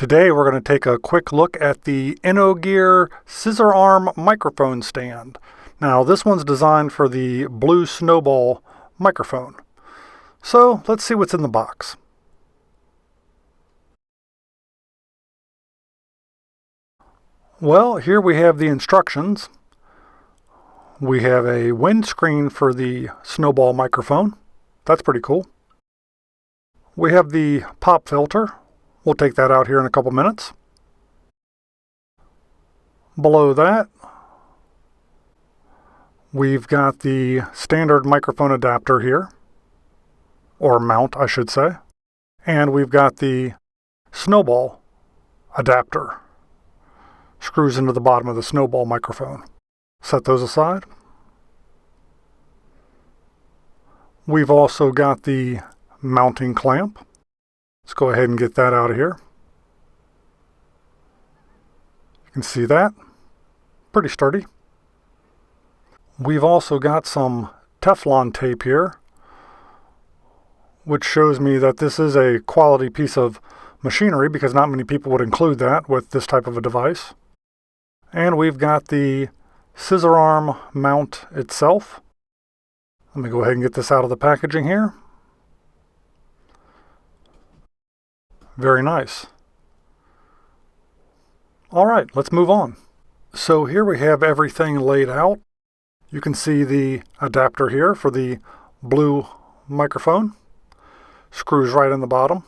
Today we're going to take a quick look at the Innogear scissor arm microphone stand. Now this one's designed for the blue Snowball microphone. So let's see what's in the box. Well, here we have the instructions. We have a windscreen for the Snowball microphone. That's pretty cool. We have the pop filter. We'll take that out here in a couple minutes. Below that, we've got the standard microphone adapter here, or mount, I should say. And we've got the Snowball adapter. Screws into the bottom of the Snowball microphone. Set those aside. We've also got the mounting clamp. Let's go ahead and get that out of here. You can see that. Pretty sturdy. We've also got some Teflon tape here, which shows me that this is a quality piece of machinery because not many people would include that with this type of a device. And we've got the scissor arm mount itself. Let me go ahead and get this out of the packaging here. Very nice. All right, let's move on. So here we have everything laid out. You can see the adapter here for the blue microphone. Screws right in the bottom.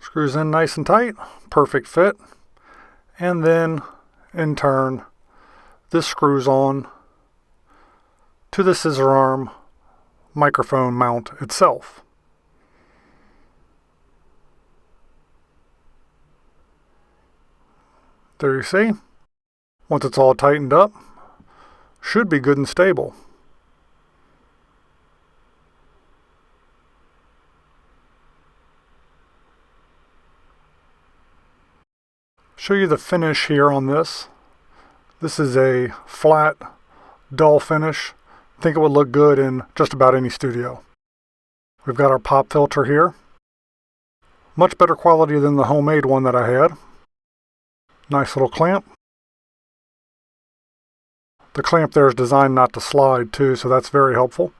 Screws in nice and tight, perfect fit. And then, in turn, this screws on to the scissor arm microphone mount itself. There you see. Once it's all tightened up, should be good and stable. Show you the finish here on this. This is a flat, dull finish. I think it would look good in just about any studio. We've got our pop filter here. Much better quality than the homemade one that I had. Nice little clamp. The clamp there is designed not to slide too, so that's very helpful.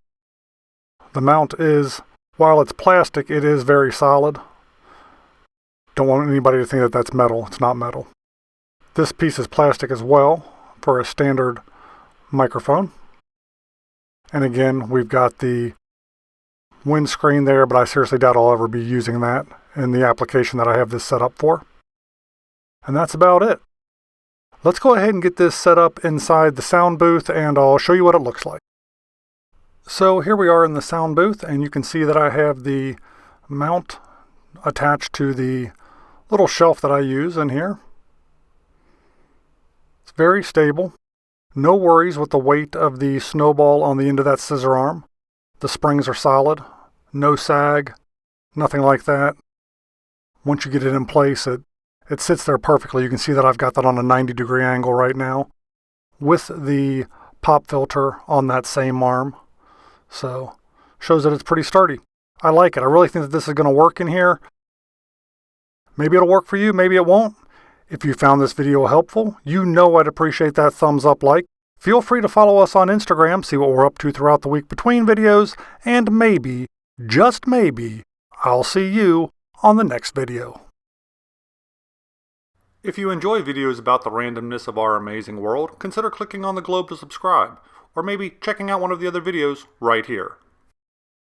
The mount is, while it's plastic, it is very solid. Don't want anybody to think that that's metal. It's not metal. This piece is plastic as well for a standard microphone. And again, we've got the windscreen there, but I seriously doubt I'll ever be using that in the application that I have this set up for. And that's about it. Let's go ahead and get this set up inside the sound booth and I'll show you what it looks like. So here we are in the sound booth and you can see that I have the mount attached to the little shelf that I use in here. It's very stable. No worries with the weight of the Snowball on the end of that scissor arm. The springs are solid, no sag, nothing like that. Once you get it in place, it sits there perfectly. You can see that I've got that on a 90-degree angle right now with the pop filter on that same arm. So, shows that it's pretty sturdy. I like it. I really think that this is going to work in here. Maybe it'll work for you, maybe it won't. If you found this video helpful, you know I'd appreciate that thumbs up like. Feel free to follow us on Instagram, see what we're up to throughout the week between videos, and maybe, just maybe, I'll see you on the next video. If you enjoy videos about the randomness of our amazing world, consider clicking on the globe to subscribe, or maybe checking out one of the other videos right here.